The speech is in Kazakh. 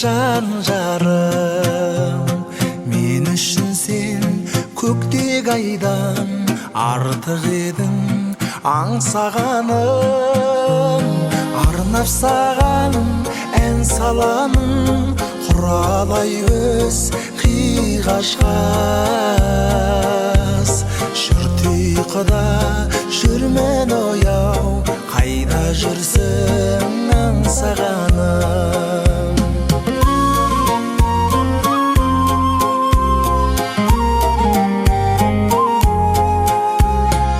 жан жарым, мен үшін сен көктек айдан артық едің аңсағаным. Арнап саған ән саламын, құралай өз қиғашқас. Жүрт ұйқыда жүрмен ояу, қайда жүрсің аңсағаным.